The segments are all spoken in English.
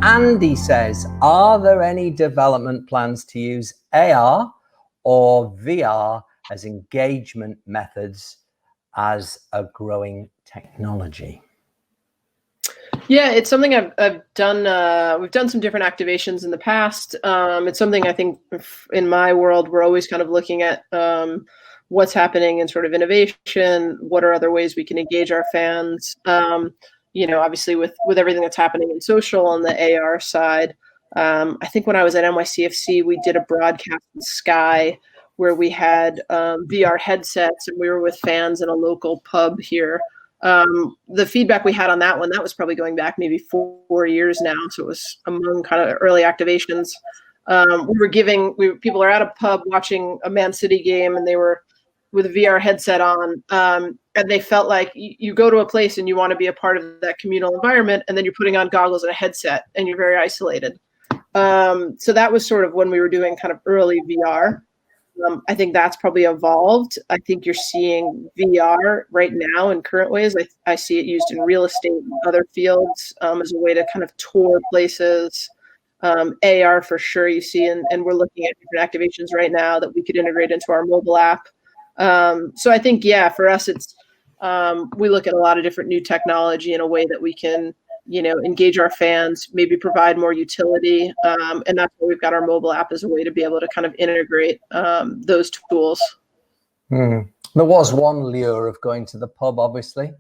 Andy says, are there any development plans to use AR or VR as engagement methods as a growing technology? Yeah, it's something I've done. We've done some different activations in the past. It's something I think in my world, we're always kind of looking at what's happening in sort of innovation. What are other ways we can engage our fans? Obviously with everything that's happening in social on the AR side. I think when I was at NYCFC, we did a broadcast in Sky where we had VR headsets and we were with fans in a local pub here. The feedback we had on that one, that was probably going back maybe 4 years now. So it was among kind of early activations. People are at a pub watching a Man City game and they were with a VR headset on. And they felt like you go to a place and you want to be a part of that communal environment, and then you're putting on goggles and a headset and you're very isolated. So that was sort of when we were doing kind of early VR. I think that's probably evolved. I think you're seeing VR right now in current ways. I see it used in real estate and other fields as a way to kind of tour places. AR for sure you see, and we're looking at different activations right now that we could integrate into our mobile app. So I think, yeah, for us, it's we look at a lot of different new technology in a way that we can, engage our fans, maybe provide more utility. And that's why we've got our mobile app as a way to be able to kind of integrate those tools. There was one lure of going to the pub, obviously.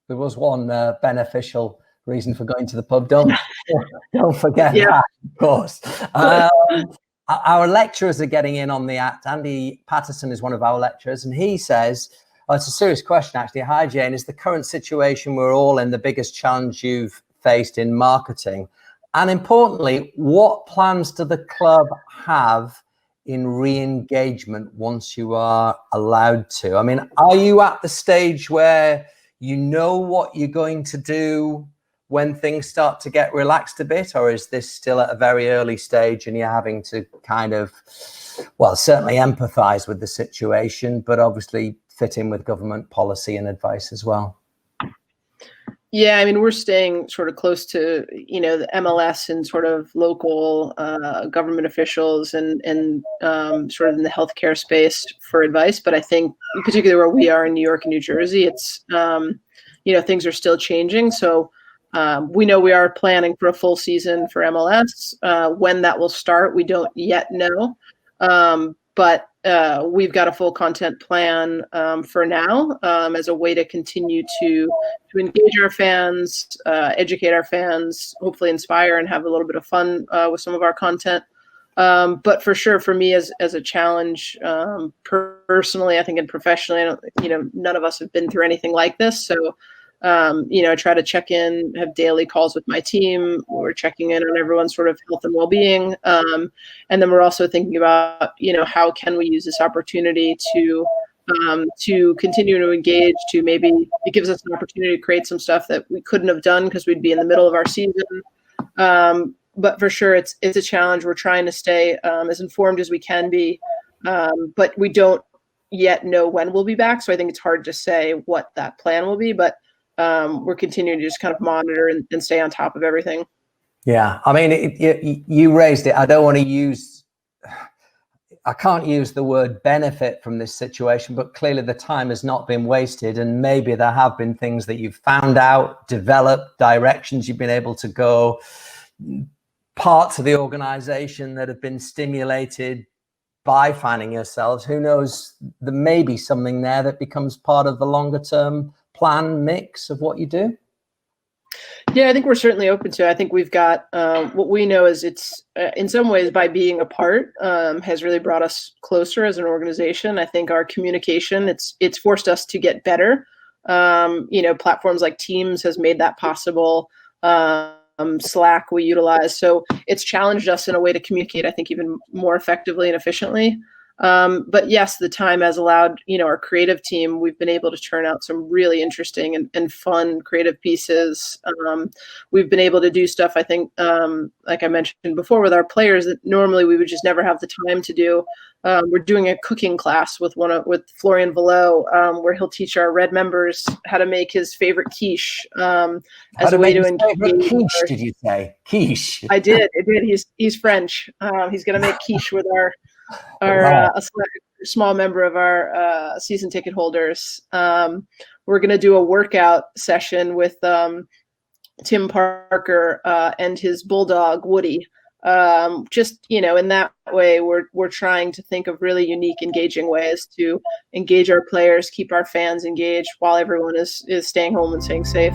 There was one beneficial reason for going to the pub. Don't forget that, of course. Our lecturers are getting in on the act. Andy Patterson is one of our lecturers, and he says, it's a serious question, actually. Hi, Jayne. Is the current situation we're all in the biggest challenge you've faced in marketing? And importantly, what plans do the club have in re-engagement once you are allowed to? I mean, are you at the stage where you know what you're going to do when things start to get relaxed a bit, or is this still at a very early stage and you're having to kind of, certainly empathize with the situation, but obviously fit in with government policy and advice as well? Yeah, I mean, we're staying sort of close to, the MLS and sort of local government officials and sort of in the healthcare space for advice. But I think, particularly where we are in New York and New Jersey, it's, things are still changing. So we know we are planning for a full season for MLS. When that will start, we don't yet know. But we've got a full content plan for now as a way to continue to engage our fans, educate our fans, hopefully inspire and have a little bit of fun with some of our content. But for sure, for me as a challenge, personally, I think, and professionally, none of us have been through anything like this. So, I try to check in, have daily calls with my team. We're checking in on everyone's sort of health and well-being. And then we're also thinking about, how can we use this opportunity to continue to engage, to maybe it gives us an opportunity to create some stuff that we couldn't have done because we'd be in the middle of our season. But for sure, it's a challenge. We're trying to stay as informed as we can be, but we don't yet know when we'll be back. So I think it's hard to say what that plan will be, but we're continuing to just kind of monitor and stay on top of everything. Yeah, I mean, you raised it. I can't use the word benefit from this situation, but clearly the time has not been wasted, and maybe there have been things that you've found out, developed, directions you've been able to go, parts of the organization that have been stimulated by finding yourselves. Who knows, there may be something there that becomes part of the longer term plan mix of what you do. Yeah, I think we're certainly open to it. I think we've got what we know is it's in some ways, by being apart, has really brought us closer as an organization. I think our communication, it's forced us to get better. Platforms like Teams has made that possible. Slack we utilize. So it's challenged us in a way to communicate, I think, even more effectively and efficiently. But yes, the time has allowed, our creative team, we've been able to churn out some really interesting and fun creative pieces. We've been able to do stuff, I think, like I mentioned before, with our players that normally we would just never have the time to do. We're doing a cooking class with Florian Vallot, where he'll teach our Red members how to make his favorite quiche as a way to engage. Quiche, did you say? Quiche. I did. He's French. He's going to make quiche with a small member of our season ticket holders. We're going to do a workout session with Tim Parker and his bulldog Woody. Just, in that way, we're trying to think of really unique, engaging ways to engage our players, keep our fans engaged while everyone is staying home and staying safe.